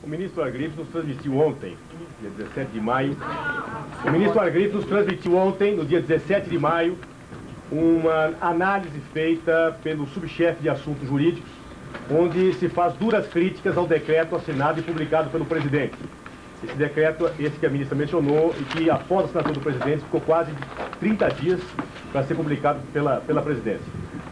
O ministro Argrips nos transmitiu ontem, dia 17 de maio, o ministro Argrips nos transmitiu ontem, no dia 17 de maio, uma análise feita pelo subchefe de assuntos jurídicos, onde se faz duras críticas ao decreto assinado e publicado pelo presidente. Esse decreto, esse que a ministra mencionou, e que após a assinatura do presidente ficou quase 30 dias para ser publicado pela presidência.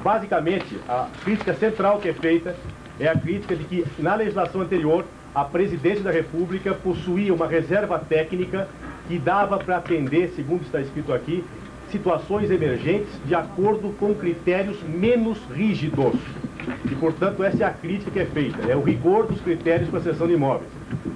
Basicamente, a crítica central que é feita é a crítica de que, na legislação anterior, a presidência da República possuía uma reserva técnica que dava para atender, segundo está escrito aqui, situações emergentes de acordo com critérios menos rígidos. E, portanto, essa é a crítica que é feita, é o rigor dos critérios para a cessão de imóveis.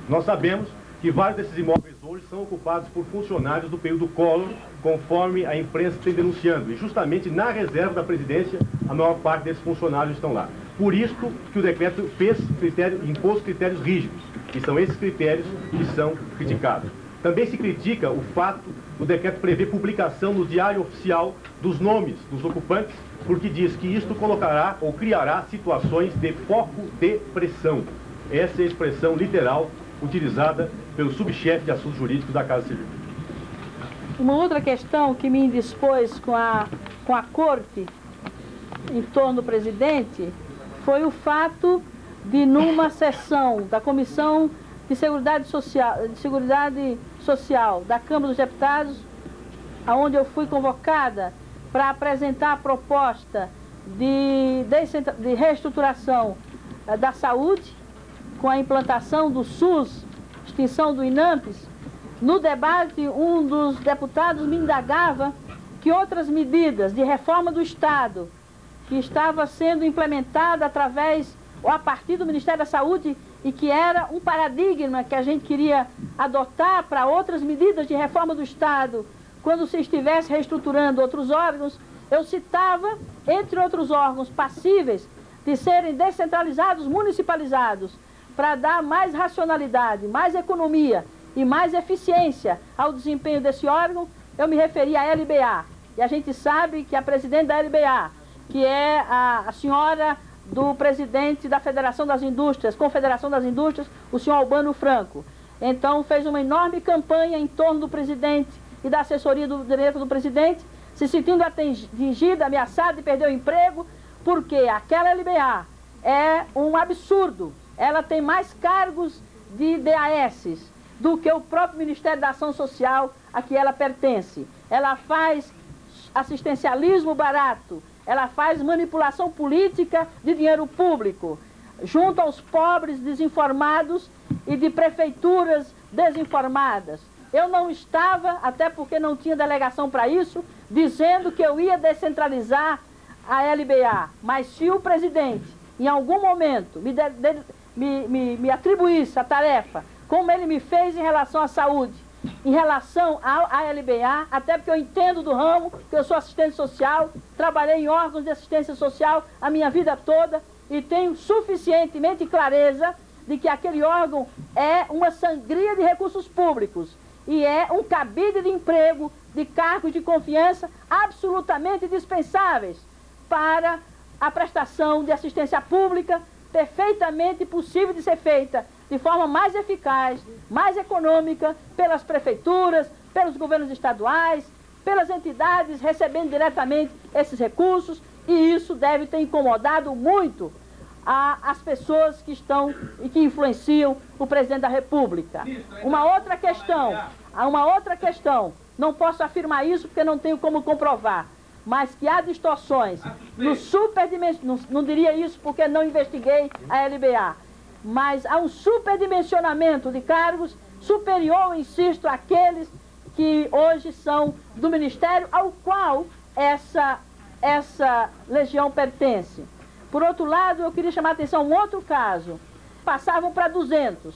Nós sabemos que vários desses imóveis hoje são ocupados por funcionários do período Collor, conforme a imprensa tem denunciando. E justamente na reserva da presidência, a maior parte desses funcionários estão lá. Por isso que o decreto impôs critérios rígidos, e são esses critérios que são criticados. Também se critica o fato do decreto prever publicação no Diário Oficial dos nomes dos ocupantes, porque diz que isto colocará ou criará situações de foco de pressão. Essa é a expressão literal utilizada pelo subchefe de assuntos jurídicos da Casa Civil. Uma outra questão que me indispôs com a corte em torno do presidente foi o fato de, numa sessão da Comissão de Seguridade Social da Câmara dos Deputados, onde eu fui convocada para apresentar a proposta de reestruturação da saúde, com a implantação do SUS, extinção do INAMPES. No debate, um dos deputados me indagava que outras medidas de reforma do Estado, que estava sendo implementada através ou a partir do Ministério da Saúde, e que era um paradigma que a gente queria adotar para outras medidas de reforma do Estado, quando se estivesse reestruturando outros órgãos, eu citava, entre outros órgãos passíveis de serem descentralizados, municipalizados, para dar mais racionalidade, mais economia e mais eficiência ao desempenho desse órgão, eu me referi à LBA. E a gente sabe que a presidente da LBA, que é a senhora do presidente da Federação das Indústrias, Confederação das Indústrias, o senhor Albano Franco. Então fez uma enorme campanha em torno do presidente e da assessoria do direito do presidente, se sentindo atingida, ameaçada de perder o emprego, porque aquela LBA é um absurdo. Ela tem mais cargos de DAS do que o próprio Ministério da Ação Social a que ela pertence. Ela faz assistencialismo barato, ela faz manipulação política de dinheiro público, junto aos pobres desinformados e de prefeituras desinformadas. Eu não estava, até porque não tinha delegação para isso, dizendo que eu ia descentralizar a LBA. Mas se o presidente, em algum momento, me atribuísse a tarefa, como ele me fez em relação à saúde, em relação à LBA, até porque eu entendo do ramo, que eu sou assistente social, trabalhei em órgãos de assistência social a minha vida toda e tenho suficientemente clareza de que aquele órgão é uma sangria de recursos públicos e é um cabide de emprego, de cargos de confiança absolutamente dispensáveis para a prestação de assistência pública, perfeitamente possível de ser feita de forma mais eficaz, mais econômica, pelas prefeituras, pelos governos estaduais, pelas entidades recebendo diretamente esses recursos, e isso deve ter incomodado muito as pessoas que estão e que influenciam o presidente da República. Uma outra questão, não posso afirmar isso porque não tenho como comprovar, mas que há distorções, não diria isso porque não investiguei a LBA, mas há um superdimensionamento de cargos superior, insisto, àqueles que hoje são do Ministério ao qual essa legião pertence. Por outro lado, eu queria chamar a atenção um outro caso. Passavam para 200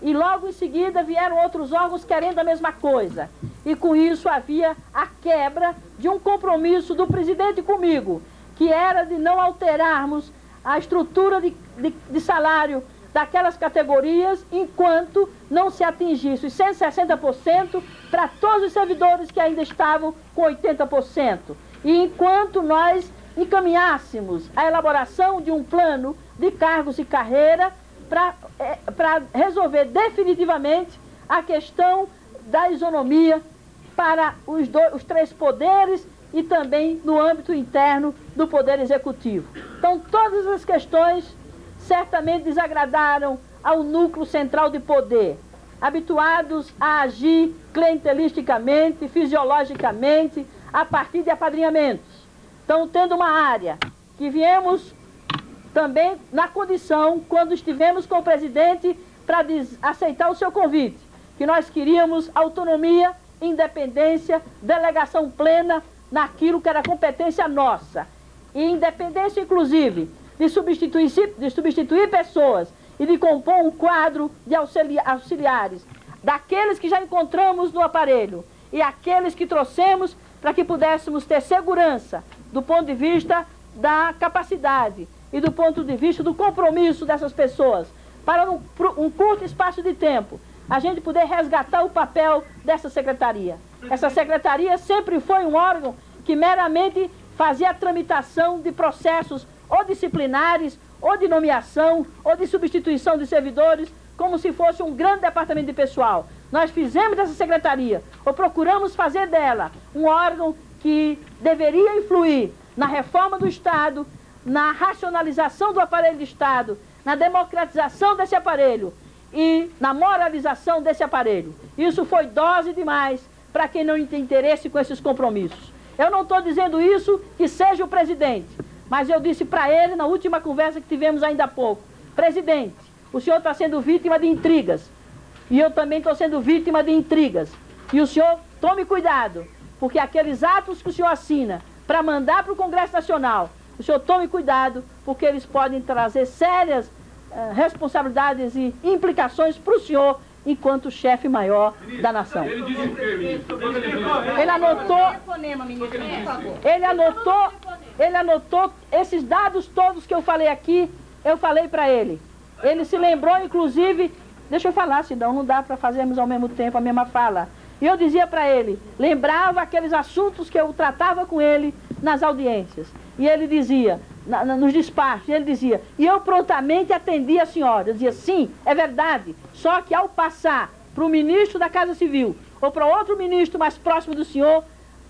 e logo em seguida vieram outros órgãos querendo a mesma coisa. E com isso havia a quebra de um compromisso do presidente comigo, que era de não alterarmos a estrutura de salário daquelas categorias enquanto não se atingisse os 160% para todos os servidores que ainda estavam com 80%. E enquanto nós encaminhássemos a elaboração de um plano de cargos e carreira para resolver definitivamente a questão da isonomia para os três poderes e também no âmbito interno do Poder Executivo. Então, todas as questões certamente desagradaram ao núcleo central de poder, habituados a agir clientelisticamente, fisiologicamente, a partir de apadrinhamentos. Então, tendo uma área que viemos também na condição, quando estivemos com o presidente, para aceitar o seu convite, que nós queríamos autonomia, independência, delegação plena naquilo que era competência nossa. E independência, inclusive, de substituir pessoas e de compor um quadro de auxiliares, daqueles que já encontramos no aparelho e aqueles que trouxemos para que pudéssemos ter segurança do ponto de vista da capacidade e do ponto de vista do compromisso dessas pessoas, para um curto espaço de tempo, a gente poder resgatar o papel dessa secretaria. Essa secretaria sempre foi um órgão que meramente fazia a tramitação de processos ou disciplinares, ou de nomeação, ou de substituição de servidores, como se fosse um grande departamento de pessoal. Nós fizemos dessa secretaria, ou procuramos fazer dela, um órgão que deveria influir na reforma do Estado, na racionalização do aparelho de Estado, na democratização desse aparelho e na moralização desse aparelho. Isso foi dose demais para quem não tem interesse com esses compromissos. Eu não estou dizendo isso que seja o presidente, mas eu disse para ele na última conversa que tivemos ainda há pouco: presidente, o senhor está sendo vítima de intrigas, e eu também estou sendo vítima de intrigas. E o senhor tome cuidado, porque aqueles atos que o senhor assina para mandar para o Congresso Nacional, o senhor tome cuidado, porque eles podem trazer sérias responsabilidades e implicações para o senhor enquanto chefe maior da nação. Ele anotou esses dados todos que eu falei aqui, eu falei para ele. Ele se lembrou, inclusive, deixa eu falar, senão não dá para fazermos ao mesmo tempo a mesma fala. E eu dizia para ele, lembrava aqueles assuntos que eu tratava com ele nas audiências. E ele dizia, nos despachos, ele dizia, e eu prontamente atendi a senhora. Eu dizia, sim, é verdade, só que ao passar para o ministro da Casa Civil ou para outro ministro mais próximo do senhor,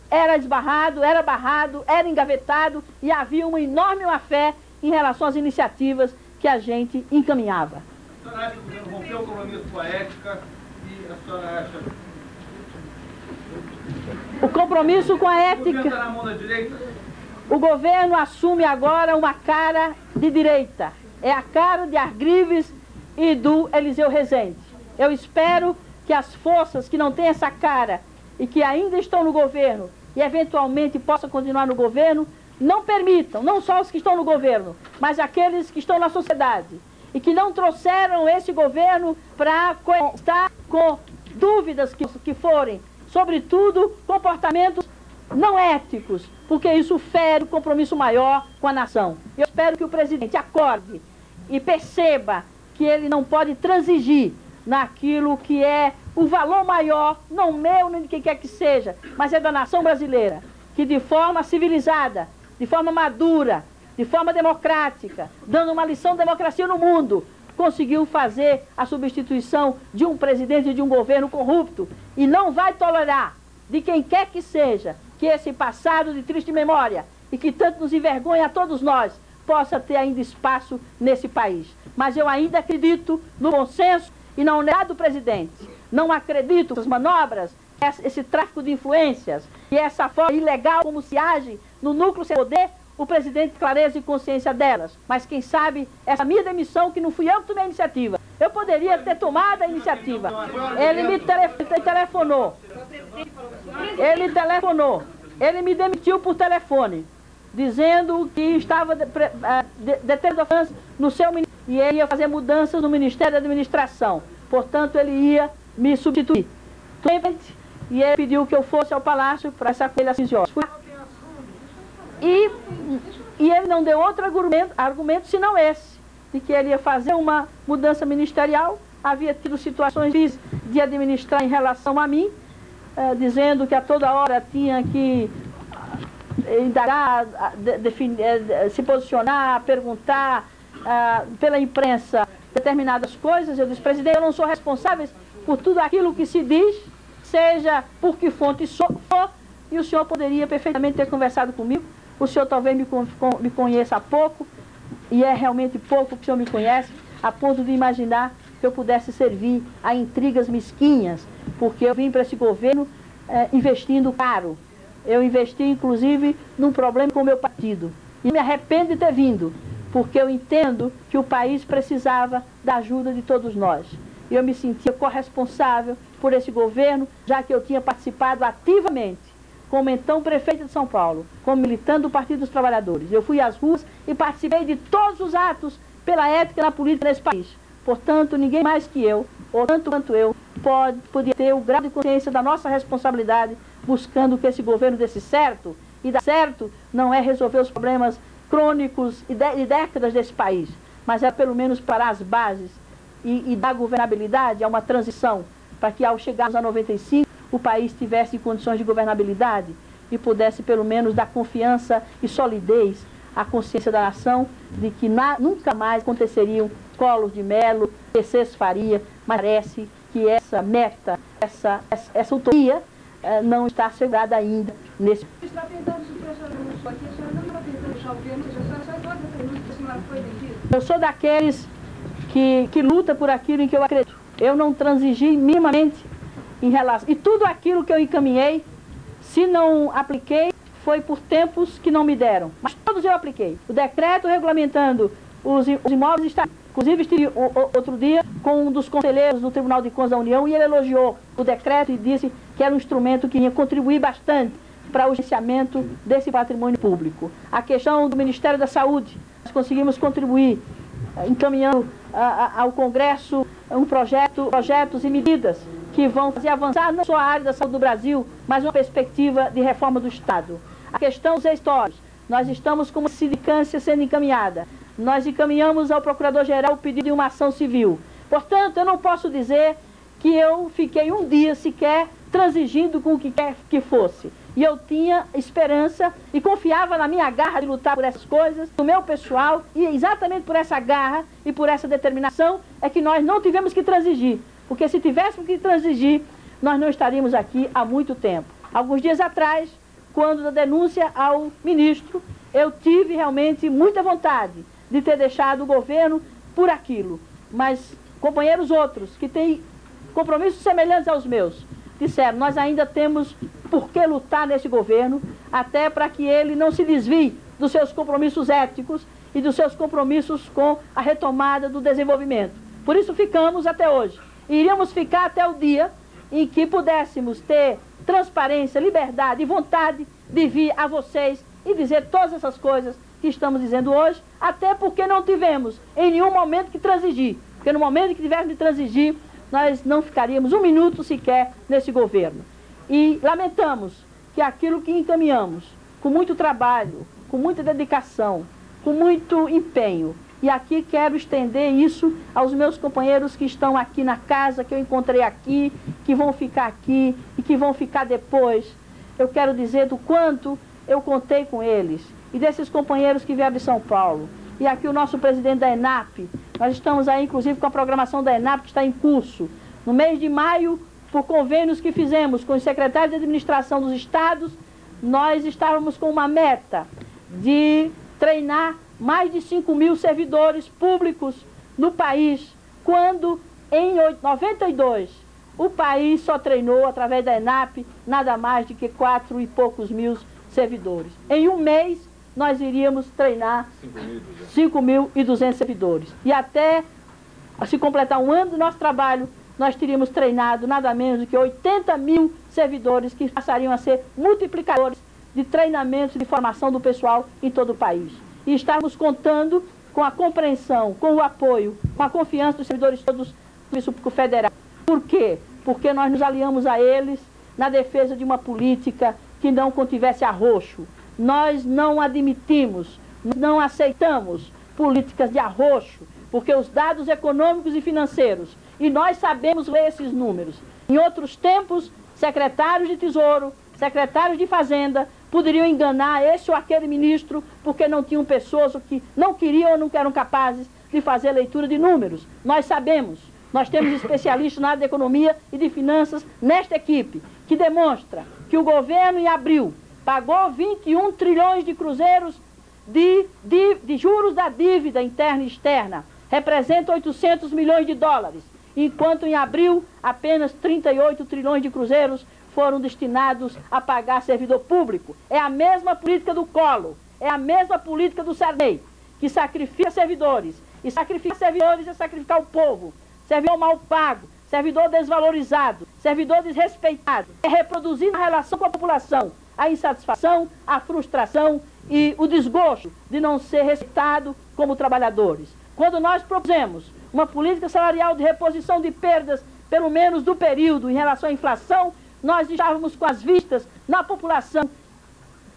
era esbarrado, era barrado, era engavetado e havia uma enorme má-fé em relação às iniciativas que a gente encaminhava. A senhora acha que o governo rompeu o compromisso com a ética e a senhora acha... O compromisso com a ética... O governo está na mão da direita? O governo assume agora uma cara de direita. É a cara de Argrives e do Eliseu Rezende. Eu espero que as forças que não têm essa cara e que ainda estão no governo e eventualmente possam continuar no governo, não permitam, não só os que estão no governo, mas aqueles que estão na sociedade e que não trouxeram esse governo para estar com dúvidas que forem, sobretudo comportamentos não éticos, porque isso fere o compromisso maior com a nação. Eu espero que o presidente acorde e perceba que ele não pode transigir naquilo que é o valor maior, não meu, nem de quem quer que seja, mas é da nação brasileira, que de forma civilizada, de forma madura, de forma democrática, dando uma lição de democracia no mundo, conseguiu fazer a substituição de um presidente e de um governo corrupto e não vai tolerar de quem quer que seja que esse passado de triste memória e que tanto nos envergonha a todos nós possa ter ainda espaço nesse país. Mas eu ainda acredito no bom senso e na honestidade do presidente. Não acredito nas manobras, esse tráfico de influências e essa forma ilegal como se age no núcleo sem poder, o presidente clareza e consciência delas. Mas quem sabe essa minha demissão, que não fui eu que tomei a iniciativa, eu poderia ter tomado a iniciativa. Ele me telefonou. Ele me demitiu por telefone, dizendo que estava detendo no seu ministério e ele ia fazer mudanças no Ministério da Administração. Portanto, ele ia me substituir. E ele pediu que eu fosse ao Palácio para essa coisa silenciosa. E ele não deu outro argumento senão esse, de que ele ia fazer uma mudança ministerial. Havia tido situações de administrar em relação a mim, dizendo que a toda hora tinha que indagar, se posicionar, perguntar pela imprensa determinadas coisas. Eu disse: presidente, eu não sou responsável por tudo aquilo que se diz, seja por que fonte for, e o senhor poderia perfeitamente ter conversado comigo. O senhor talvez me conheça há pouco, e é realmente pouco que o senhor me conhece, a ponto de imaginar que eu pudesse servir a intrigas mesquinhas, porque eu vim para esse governo investindo caro. Eu investi, inclusive, num problema com o meu partido. E me arrependo de ter vindo, porque eu entendo que o país precisava da ajuda de todos nós. E eu me sentia corresponsável por esse governo, já que eu tinha participado ativamente, como então prefeito de São Paulo, como militante do Partido dos Trabalhadores. Eu fui às ruas e participei de todos os atos pela ética na política nesse país. Portanto, ninguém mais que eu, ou tanto quanto eu, podia ter o grau de consciência da nossa responsabilidade, buscando que esse governo desse certo. E dar certo não é resolver os problemas crônicos e de décadas desse país, mas é pelo menos parar as bases e dar governabilidade a uma transição, para que ao chegarmos a 95, o país tivesse condições de governabilidade e pudesse pelo menos dar confiança e solidez à consciência da nação de que nunca mais aconteceriam Collor de Mello, Terceiro Faria, mas parece que essa meta, essa utopia não está assegurada ainda nesse... Eu sou daqueles que luta por aquilo em que eu acredito. Eu não transigi minimamente em relação... E tudo aquilo que eu encaminhei, se não apliquei, foi por tempos que não me deram. Mas todos eu apliquei. O decreto regulamentando os imóveis está... Inclusive, estive outro dia com um dos conselheiros do Tribunal de Contas da União e ele elogiou o decreto e disse que era um instrumento que ia contribuir bastante para o gerenciamento desse patrimônio público. A questão do Ministério da Saúde, nós conseguimos contribuir, encaminhando ao Congresso projetos e medidas que vão fazer avançar não só a área da saúde do Brasil, mas uma perspectiva de reforma do Estado. A questão dos ex-históricos, nós estamos com uma sindicância sendo encaminhada. Nós encaminhamos ao Procurador-Geral o pedido de uma ação civil. Portanto, eu não posso dizer que eu fiquei um dia sequer transigindo com o que quer que fosse. E eu tinha esperança e confiava na minha garra de lutar por essas coisas, no meu pessoal, e exatamente por essa garra e por essa determinação é que nós não tivemos que transigir. Porque se tivéssemos que transigir, nós não estaríamos aqui há muito tempo. Alguns dias atrás, quando da denúncia ao ministro, eu tive realmente muita vontade de ter deixado o governo por aquilo. Mas companheiros outros, que têm compromissos semelhantes aos meus, disseram: nós ainda temos por que lutar nesse governo, até para que ele não se desvie dos seus compromissos éticos e dos seus compromissos com a retomada do desenvolvimento. Por isso ficamos até hoje. E iríamos ficar até o dia em que pudéssemos ter transparência, liberdade e vontade de vir a vocês e dizer todas essas coisas que estamos dizendo hoje, até porque não tivemos em nenhum momento que transigir. Porque no momento que tivéssemos de transigir, nós não ficaríamos um minuto sequer nesse governo. E lamentamos que aquilo que encaminhamos, com muito trabalho, com muita dedicação, com muito empenho, e aqui quero estender isso aos meus companheiros que estão aqui na casa, que eu encontrei aqui, que vão ficar aqui e que vão ficar depois. Eu quero dizer do quanto eu contei com eles e desses companheiros que vieram de São Paulo. E aqui o nosso presidente da ENAP, nós estamos aí inclusive com a programação da ENAP que está em curso. No mês de maio, por convênios que fizemos com os secretários de administração dos estados, nós estávamos com uma meta de treinar mais de 5.000 servidores públicos no país, quando em 92 o país só treinou, através da ENAP, nada mais do que 4 e poucos mil servidores. Em um mês, nós iríamos treinar 5.200 servidores. E até se completar um ano do nosso trabalho, nós teríamos treinado nada menos do que 80.000 servidores que passariam a ser multiplicadores de treinamento e de formação do pessoal em todo o país. E estamos contando com a compreensão, com o apoio, com a confiança dos servidores todos do Serviço Público Federal. Por quê? Porque nós nos aliamos a eles na defesa de uma política que não contivesse arroxo. Nós não admitimos, não aceitamos políticas de arroxo, porque os dados econômicos e financeiros, e nós sabemos ler esses números. Em outros tempos, secretários de Tesouro, secretários de Fazenda, poderiam enganar esse ou aquele ministro porque não tinham pessoas que não queriam ou não eram capazes de de fazer leitura de números. Nós sabemos, nós temos especialistas na área de economia e de finanças nesta equipe, que demonstra que o governo em abril pagou 21 trilhões de cruzeiros de juros da dívida interna e externa. Representa 800 milhões de dólares, enquanto em abril apenas 38 trilhões de cruzeiros foram destinados a pagar servidor público. É a mesma política do Collor, é a mesma política do Sarney, que sacrifica servidores. E sacrificar servidores é sacrificar o povo. Servidor mal pago, servidor desvalorizado, servidor desrespeitado. É reproduzir na relação com a população a insatisfação, a frustração e o desgosto de não ser respeitado como trabalhadores. Quando nós propusemos uma política salarial de reposição de perdas, pelo menos do período, em relação à inflação, nós estávamos com as vistas na população.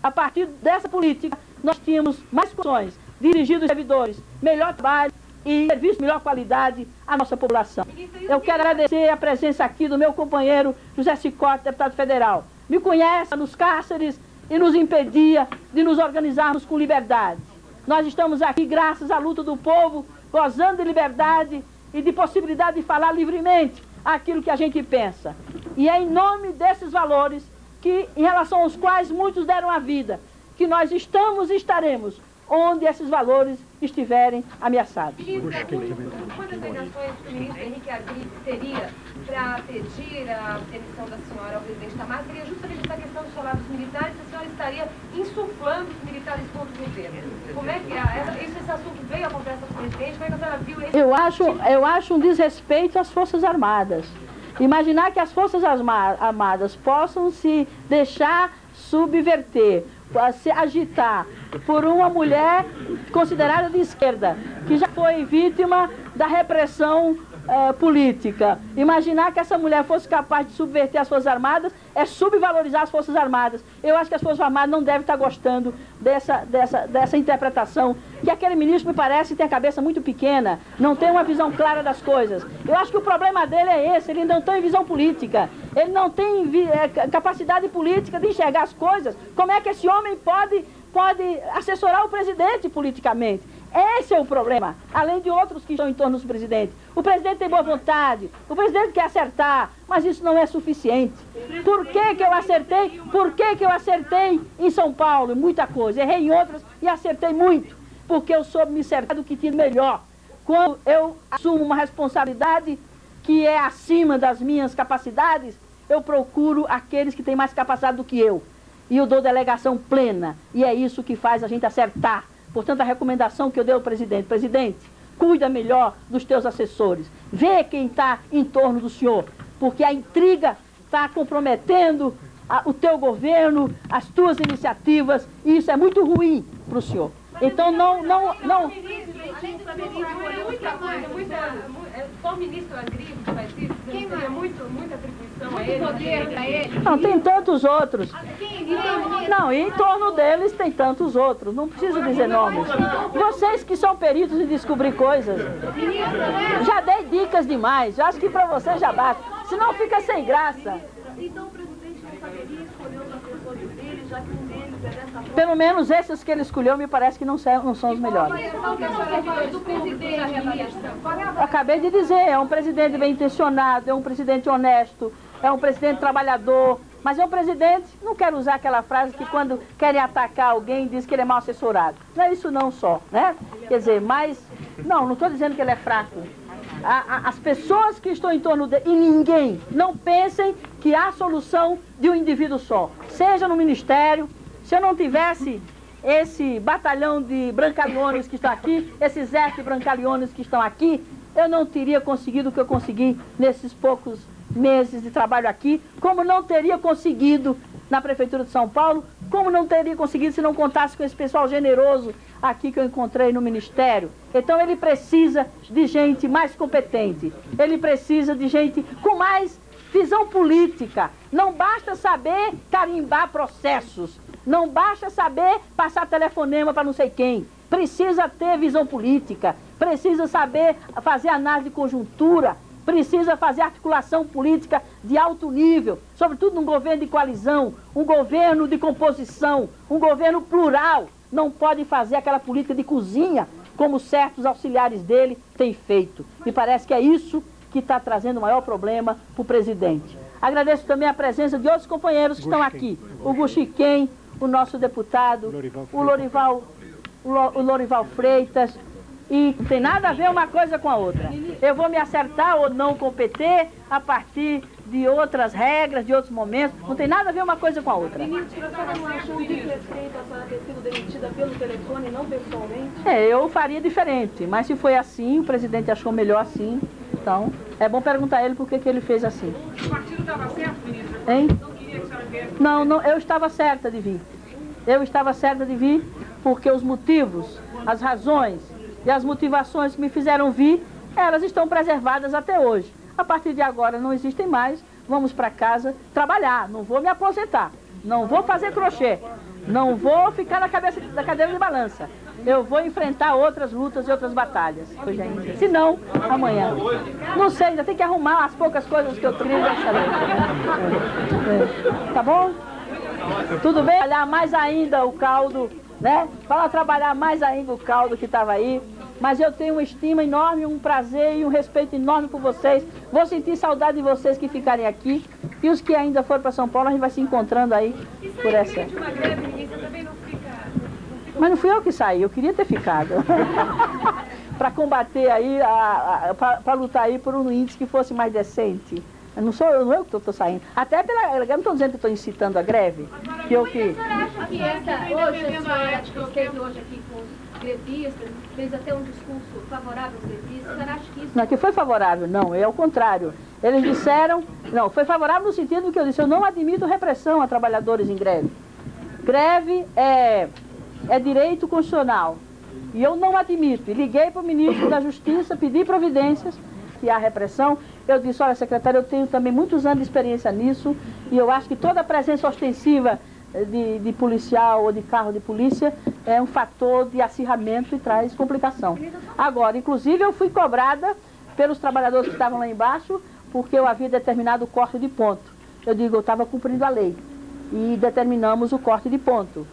A partir dessa política, nós tínhamos mais condições de dirigir os servidores, melhor trabalho e serviço de melhor qualidade à nossa população. Eu quero agradecer a presença aqui do meu companheiro José Cicotte, deputado federal. Me conhece nos cárceres e nos impedia de nos organizarmos com liberdade. Nós estamos aqui graças à luta do povo, gozando de liberdade e de possibilidade de falar livremente aquilo que a gente pensa. E é em nome desses valores, que, em relação aos quais muitos deram a vida, que nós estamos e estaremos onde esses valores estiverem ameaçados. Ministra, quantas alegações que o ministro Henrique Agrippa teria para pedir a demissão da senhora ao presidente Itamar? Seria justamente essa questão dos salários militares, a senhora estaria insuflando os militares contra o governo. Como é que esse assunto veio à conversa do presidente? Como é que a senhora viu esse... Eu acho um desrespeito às Forças Armadas. Imaginar que as Forças Armadas possam se deixar subverter, se agitar por uma mulher considerada de esquerda, que já foi vítima da repressão política. Imaginar que essa mulher fosse capaz de subverter as Forças Armadas é subvalorizar as Forças Armadas. Eu acho que as Forças Armadas não devem estar gostando dessa interpretação, que aquele ministro, me parece, tem a cabeça muito pequena, não tem uma visão clara das coisas. Eu acho que o problema dele é esse, ele não tem visão política, ele não tem capacidade política de enxergar as coisas. Como é que esse homem pode assessorar o presidente politicamente? Esse é o problema, além de outros que estão em torno do presidente. O presidente tem boa vontade, o presidente quer acertar, mas isso não é suficiente. Por que que eu acertei? Por que que eu acertei em São Paulo? Muita coisa. Errei em outras e acertei muito, porque eu soube me cercar do que tinha melhor. Quando eu assumo uma responsabilidade que é acima das minhas capacidades, eu procuro aqueles que têm mais capacidade do que eu. E eu dou delegação plena, e é isso que faz a gente acertar. Portanto, a recomendação que eu dei ao presidente: presidente, cuida melhor dos teus assessores, vê quem está em torno do senhor, porque a intriga está comprometendo o teu governo, as tuas iniciativas, e isso é muito ruim para o senhor. Então, não... Só o ministro Agrippa faz isso? Teria muita atribuição a ele? Não, tem tantos outros. Não, e em torno deles tem tantos outros. Não preciso dizer nomes. Vocês que são peritos em descobrir coisas. Já dei dicas demais. Eu acho que para vocês já basta. Senão fica sem graça. Então o presidente não saberia escolher os assessores dele, já que um deles é dessa forma? Pelo menos esses que ele escolheu me parece que não são os melhores. Eu acabei de dizer, é um presidente bem intencionado, é um presidente honesto, é um presidente trabalhador, mas é um presidente, não quero usar aquela frase que quando querem atacar alguém diz que ele é mal assessorado. Não é isso não só, né? Quer dizer, mas, não estou dizendo que ele é fraco. As pessoas que estão em torno dele, e ninguém, não pensem que há solução de um indivíduo só. Seja no ministério, se eu não tivesse esse batalhão de brancalhones que estão aqui, esse exército de brancalhones que estão aqui, eu não teria conseguido o que eu consegui nesses poucos meses de trabalho aqui, como não teria conseguido na Prefeitura de São Paulo, como não teria conseguido se não contasse com esse pessoal generoso aqui que eu encontrei no Ministério. Então ele precisa de gente mais competente, ele precisa de gente com mais visão política. Não basta saber carimbar processos, não basta saber passar telefonema para não sei quem. Precisa ter visão política, precisa saber fazer análise de conjuntura, precisa fazer articulação política de alto nível, sobretudo num governo de coalizão, um governo de composição, um governo plural. Não pode fazer aquela política de cozinha como certos auxiliares dele têm feito. E parece que é isso que está trazendo o maior problema para o presidente. Agradeço também a presença de outros companheiros que estão aqui. O Guxiquem, o nosso deputado, o Lorival Freitas. E não tem nada a ver uma coisa com a outra. Eu vou me acertar ou não com o PT a partir de outras regras, de outros momentos. Não tem nada a ver uma coisa com a outra. Ministra, a senhora não achou um desrespeito a senhora ter sido demitida pelo telefone e não pessoalmente? Eu faria diferente, mas se foi assim, o presidente achou melhor assim. Então, é bom perguntar a ele por que ele fez assim. O partido estava certo, ministra? Hein? Não queria que a senhora viesse? Não, eu estava certa de vir. Eu estava certa de vir porque os motivos, as razões e as motivações que me fizeram vir, elas estão preservadas até hoje. A partir de agora não existem mais, vamos para casa trabalhar, não vou me aposentar, não vou fazer crochê, não vou ficar na cadeira de balança. Eu vou enfrentar outras lutas e outras batalhas. Hoje ainda. Se não, amanhã. Não sei, ainda tem que arrumar as poucas coisas que eu queria saber. Tá bom? Tudo bem? Trabalhar mais ainda o caldo, né? Para trabalhar mais ainda o caldo que estava aí. Mas eu tenho uma estima enorme, um prazer e um respeito enorme por vocês. Vou sentir saudade de vocês que ficarem aqui. E os que ainda foram para São Paulo, a gente vai se encontrando aí por essa. Mas não fui eu que saí, eu queria ter ficado. Para combater aí, para lutar aí por um índice que fosse mais decente. Não sou eu que estou saindo. Até pela. Eu não estou dizendo que estou incitando a greve. Que eu que. A senhora acha que hoje a senhora que esteve hoje aqui com os grevistas, fez até um discurso favorável aos grevistas, a senhora acha que isso. Não, que foi favorável, não, é ao contrário. Eles disseram. Não, foi favorável no sentido do que eu disse, eu não admito repressão a trabalhadores em greve. Greve é direito constitucional. E eu não admito. E liguei para o ministro da Justiça, pedi providências, que há repressão. Eu disse, olha, secretário, eu tenho também muitos anos de experiência nisso, e eu acho que toda a presença ostensiva de policial ou de carro de polícia é um fator de acirramento e traz complicação. Agora, inclusive, eu fui cobrada pelos trabalhadores que estavam lá embaixo, porque eu havia determinado o corte de ponto. Eu digo, eu estava cumprindo a lei. E determinamos o corte de ponto.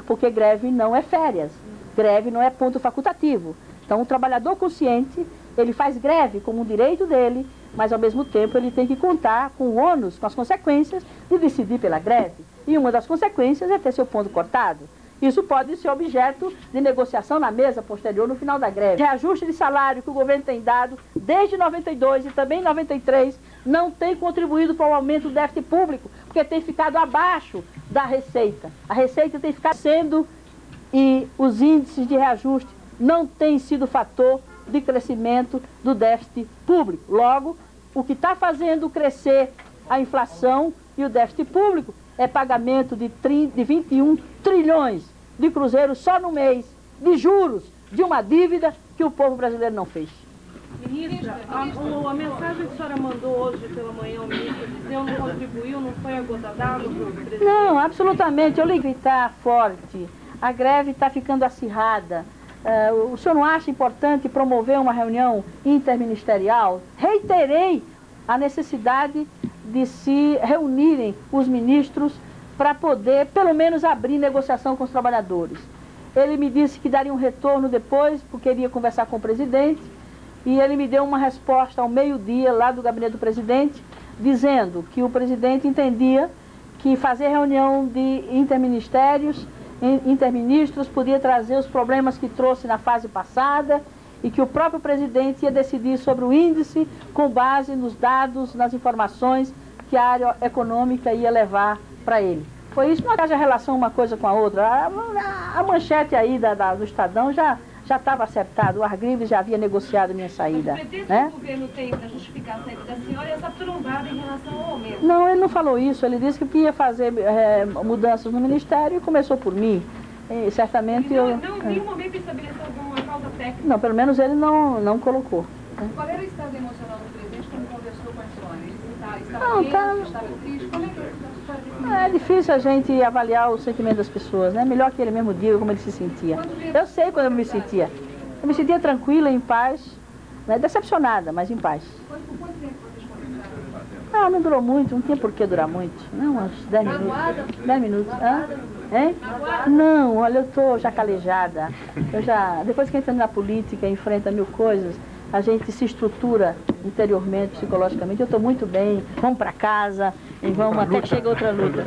Porque greve não é férias, greve não é ponto facultativo. Então, o trabalhador consciente, ele faz greve como um direito dele, mas ao mesmo tempo ele tem que contar com o ônus, com as consequências de decidir pela greve. E uma das consequências é ter seu ponto cortado. Isso pode ser objeto de negociação na mesa posterior no final da greve. Reajuste de salário que o governo tem dado desde 92 e também em 93 não tem contribuído para o aumento do déficit público, porque tem ficado abaixo da receita. A receita tem ficado sendo e os índices de reajuste não têm sido fator de crescimento do déficit público. Logo, o que está fazendo crescer a inflação e o déficit público é pagamento de 21 trilhões de cruzeiros só no mês, de juros, de uma dívida que o povo brasileiro não fez. Ministra, a mensagem que a senhora mandou hoje pela manhã ao ministro dizendo não contribuiu, não foi a gota d'água para o presidente? Não, absolutamente. Eu liguei, está forte, a greve está ficando acirrada. O senhor não acha importante promover uma reunião interministerial? Reiterei a necessidade de se reunirem os ministros para poder, pelo menos, abrir negociação com os trabalhadores. Ele me disse que daria um retorno depois, porque iria conversar com o presidente, e ele me deu uma resposta ao meio-dia lá do gabinete do presidente, dizendo que o presidente entendia que fazer reunião de interministros podia trazer os problemas que trouxe na fase passada e que o próprio presidente ia decidir sobre o índice com base nos dados, nas informações que a área econômica ia levar para ele. Foi isso, não haja relação uma coisa com a outra. A manchete aí do Estadão já estava acertado, o Argrives já havia negociado minha saída. Mas o pretexto né? que o governo tem para justificar a saída da senhora é essa trombada em relação ao aumento. Não, ele não falou isso, ele disse que ia fazer mudanças no Ministério e começou por mim. E certamente Em nenhum momento estabeleceu alguma causa técnica. Não, pelo menos ele não colocou. Qual era o estado emocional do presidente quando conversou com a senhora? Ele estava Não, tenso, estava triste? Como é que É difícil a gente avaliar o sentimento das pessoas, né? Melhor que ele mesmo diga como ele se sentia. Eu sei quando eu me sentia. Eu me sentia tranquila, em paz, né? Decepcionada, mas em paz. Por quanto tempo vocês conversaram? Ah, não durou muito, não tinha por que durar muito. Não, uns 10 minutos. 10 minutos. Hã? Hein? Não, olha, eu tô já calejada. Depois que entra na política, enfrenta mil coisas, a gente se estrutura interiormente, psicologicamente. Eu estou muito bem, vamos para casa e vamos até que chegue outra luta.